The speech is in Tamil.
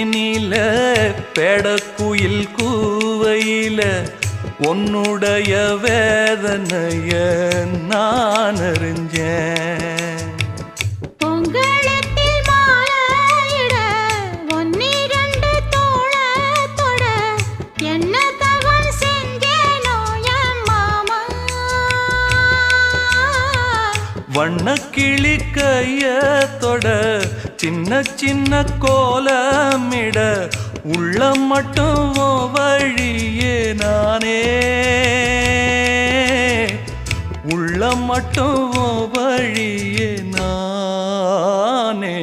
மேனில பெடக்குயில் கூவையில உன்னுடைய வேதனைய நான் அறிஞ்சேன். பொங்கலத்தில் மாலையிட ஒன்னிரண்டு தோளத்தொட என்ன தவம் செஞ்சேனோ என் மாமா. வண்ணக்கிளி கையத்தொட சின்ன சின்ன கோலமிட உள்ளம் மட்டும் வழியே நானே, உள்ளம் மட்டும் வழியே நானே.